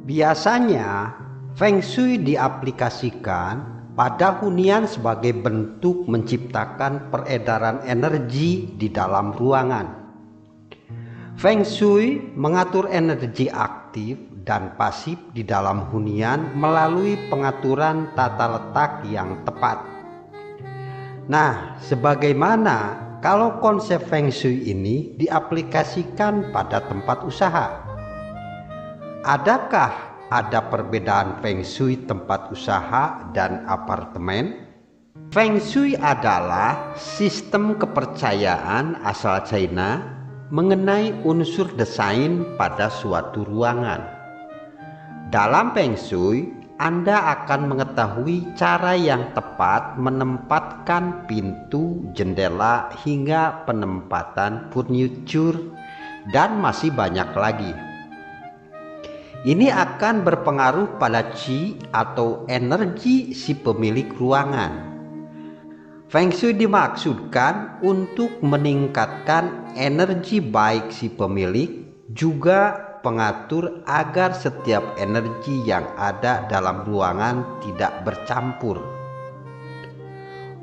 Biasanya, Feng Shui diaplikasikan pada hunian sebagai bentuk menciptakan peredaran energi di dalam ruangan. Feng Shui mengatur energi aktif dan pasif di dalam hunian melalui pengaturan tata letak yang tepat. Nah, sebagaimana kalau konsep Feng Shui ini diaplikasikan pada tempat usaha? Adakah ada perbedaan Feng Shui tempat usaha dan apartemen? Feng Shui adalah sistem kepercayaan asal China mengenai unsur desain pada suatu ruangan. Dalam Feng Shui, Anda akan mengetahui cara yang tepat menempatkan pintu, jendela, hingga penempatan furniture, dan masih banyak lagi. Ini akan berpengaruh pada qi atau energi si pemilik ruangan. Feng Shui dimaksudkan untuk meningkatkan energi baik si pemilik, juga pengatur agar setiap energi yang ada dalam ruangan tidak bercampur.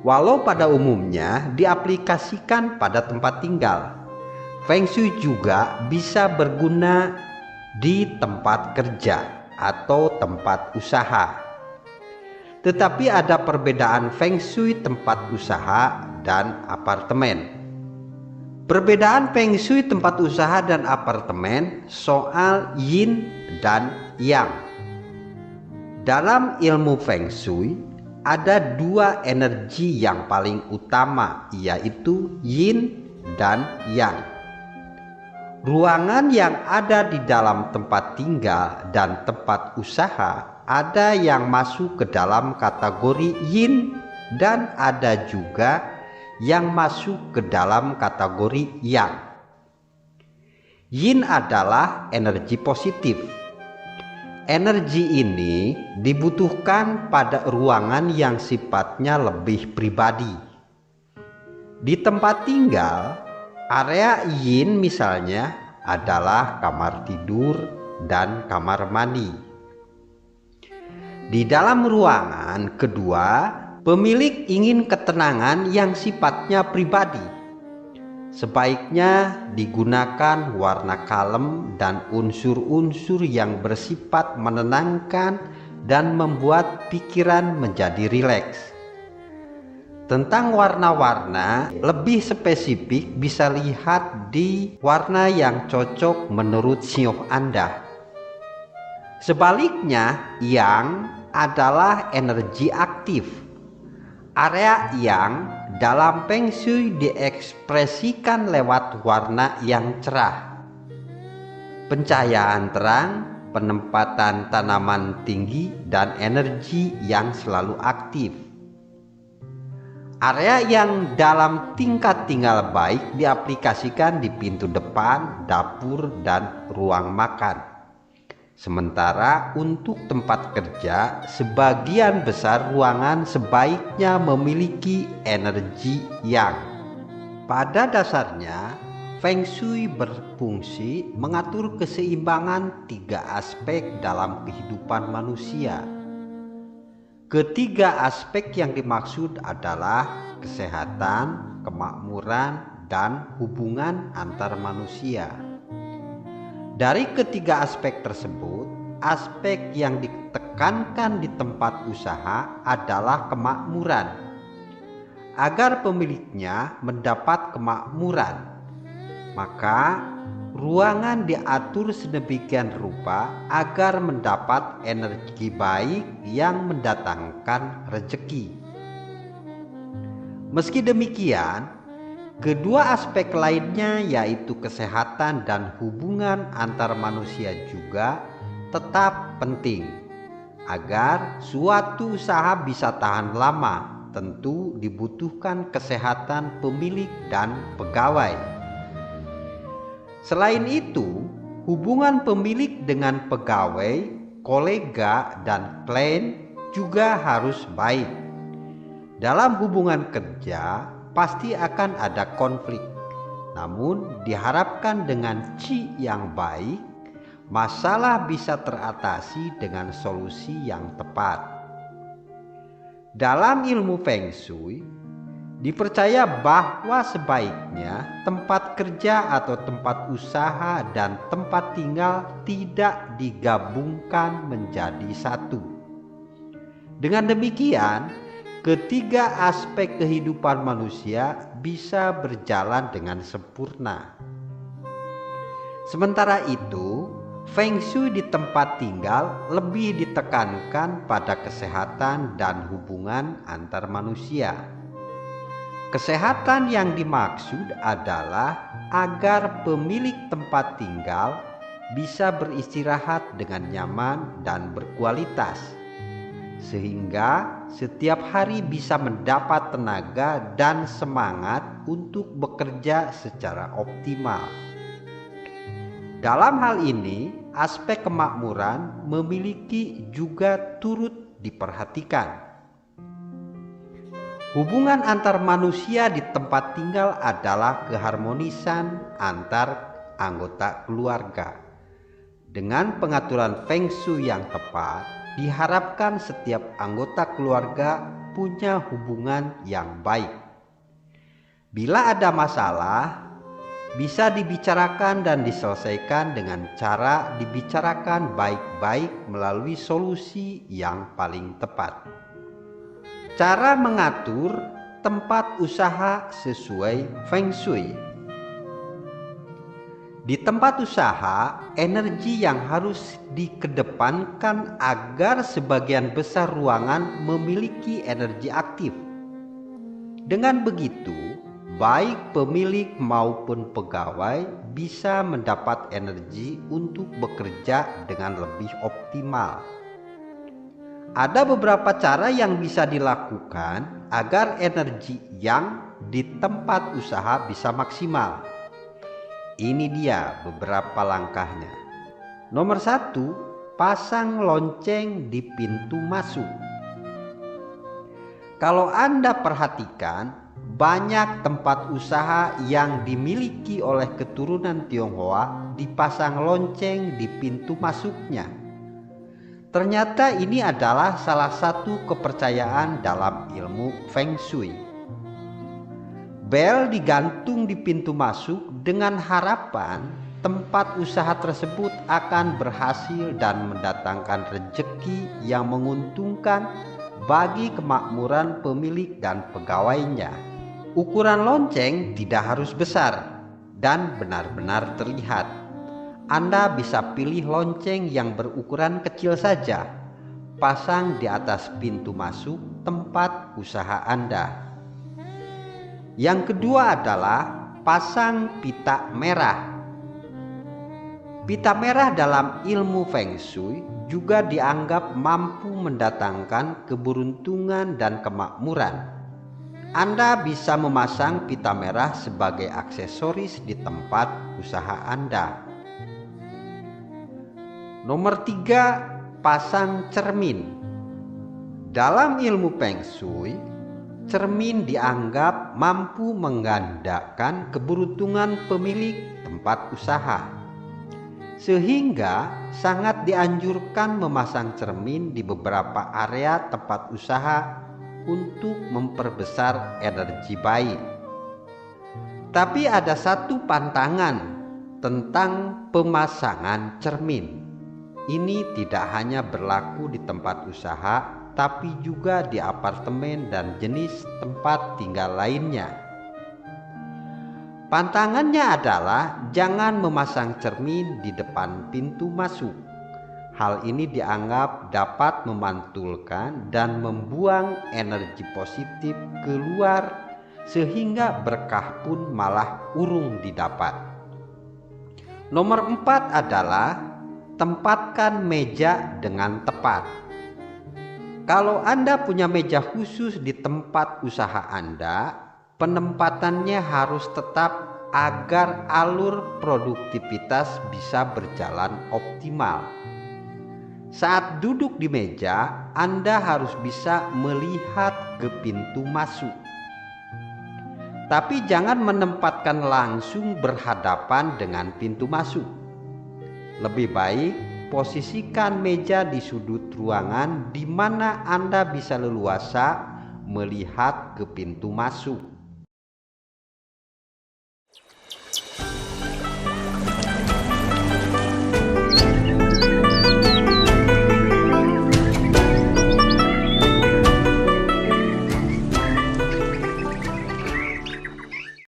Walau pada umumnya diaplikasikan pada tempat tinggal, Feng Shui juga bisa berguna di tempat kerja atau tempat usaha. Tetapi ada perbedaan Feng Shui tempat usaha dan apartemen. Perbedaan Feng Shui tempat usaha dan apartemen soal yin dan yang. Dalam ilmu Feng Shui ada dua energi yang paling utama, yaitu yin dan yang. Ruangan yang ada di dalam tempat tinggal dan tempat usaha ada yang masuk ke dalam kategori yin dan ada juga yang masuk ke dalam kategori yang. Yin adalah energi positif. Energi ini dibutuhkan pada ruangan yang sifatnya lebih pribadi. Di tempat tinggal, area yin misalnya adalah kamar tidur dan kamar mandi. Di dalam ruangan kedua, pemilik ingin ketenangan yang sifatnya pribadi. Sebaiknya digunakan warna kalem dan unsur-unsur yang bersifat menenangkan dan membuat pikiran menjadi rileks. Tentang warna-warna lebih spesifik bisa lihat di warna yang cocok menurut siok Anda. Sebaliknya, yang adalah energi aktif. Area yang dalam Feng Shui diekspresikan lewat warna yang cerah, pencahayaan terang, penempatan tanaman tinggi, dan energi yang selalu aktif. Area yang dalam tingkat tinggal baik diaplikasikan di pintu depan, dapur, dan ruang makan. Sementara untuk tempat kerja, sebagian besar ruangan sebaiknya memiliki energi yang. Pada dasarnya, Feng Shui berfungsi mengatur keseimbangan tiga aspek dalam kehidupan manusia. Ketiga aspek yang dimaksud adalah kesehatan, kemakmuran, dan hubungan antar manusia. Dari ketiga aspek tersebut, aspek yang ditekankan di tempat usaha adalah kemakmuran. Agar pemiliknya mendapat kemakmuran, maka ruangan diatur sedemikian rupa agar mendapat energi baik yang mendatangkan rezeki. Meski demikian, kedua aspek lainnya yaitu kesehatan dan hubungan antar manusia juga tetap penting. Agar suatu usaha bisa tahan lama, tentu dibutuhkan kesehatan pemilik dan pegawai. Selain itu, hubungan pemilik dengan pegawai, kolega, dan klien juga harus baik. Dalam hubungan kerja, pasti akan ada konflik. Namun diharapkan dengan qi yang baik, masalah bisa teratasi dengan solusi yang tepat. Dalam ilmu Feng Shui, dipercaya bahwa sebaiknya tempat kerja atau tempat usaha dan tempat tinggal tidak digabungkan menjadi satu. Dengan demikian, ketiga aspek kehidupan manusia bisa berjalan dengan sempurna. Sementara itu, Feng Shui di tempat tinggal lebih ditekankan pada kesehatan dan hubungan antar manusia. Kesehatan yang dimaksud adalah agar pemilik tempat tinggal bisa beristirahat dengan nyaman dan berkualitas, sehingga setiap hari bisa mendapat tenaga dan semangat untuk bekerja secara optimal. Dalam hal ini, aspek kemakmuran memiliki juga turut diperhatikan. Hubungan antar manusia di tempat tinggal adalah keharmonisan antar anggota keluarga. Dengan pengaturan Feng Shui yang tepat, diharapkan setiap anggota keluarga punya hubungan yang baik. Bila ada masalah, bisa dibicarakan dan diselesaikan dengan cara dibicarakan baik-baik melalui solusi yang paling tepat. Cara mengatur tempat usaha sesuai Feng Shui. Di tempat usaha, energi yang harus dikedepankan agar sebagian besar ruangan memiliki energi aktif. Dengan begitu, baik pemilik maupun pegawai bisa mendapat energi untuk bekerja dengan lebih optimal. Ada beberapa cara yang bisa dilakukan agar energi yang di tempat usaha bisa maksimal. Ini dia beberapa langkahnya. Nomor 1, pasang lonceng di pintu masuk. Kalau Anda perhatikan, banyak tempat usaha yang dimiliki oleh keturunan Tionghoa dipasang lonceng di pintu masuknya. Ternyata ini adalah salah satu kepercayaan dalam ilmu Feng Shui. Bel digantung di pintu masuk dengan harapan tempat usaha tersebut akan berhasil dan mendatangkan rezeki yang menguntungkan bagi kemakmuran pemilik dan pegawainya. Ukuran lonceng tidak harus besar dan benar-benar terlihat. Anda bisa pilih lonceng yang berukuran kecil saja, pasang di atas pintu masuk tempat usaha Anda. Yang kedua adalah pasang pita merah. Pita merah dalam ilmu Feng Shui juga dianggap mampu mendatangkan keberuntungan dan kemakmuran. Anda bisa memasang pita merah sebagai aksesoris di tempat usaha Anda. Nomor 3, pasang cermin. Dalam ilmu Feng Shui, cermin dianggap mampu menggandakan keberuntungan pemilik tempat usaha. Sehingga sangat dianjurkan memasang cermin di beberapa area tempat usaha untuk memperbesar energi baik. Tapi ada satu pantangan tentang pemasangan cermin. Ini tidak hanya berlaku di tempat usaha, tapi juga di apartemen dan jenis tempat tinggal lainnya. Pantangannya adalah jangan memasang cermin di depan pintu masuk. Hal ini dianggap dapat memantulkan dan membuang energi positif keluar sehingga berkah pun malah urung didapat. Nomor 4 adalah tempatkan meja dengan tepat. Kalau Anda punya meja khusus di tempat usaha Anda, penempatannya harus tetap agar alur produktivitas bisa berjalan optimal. Saat duduk di meja, Anda harus bisa melihat ke pintu masuk. Tapi jangan menempatkan langsung berhadapan dengan pintu masuk. Lebih baik posisikan meja di sudut ruangan di mana Anda bisa leluasa melihat ke pintu masuk.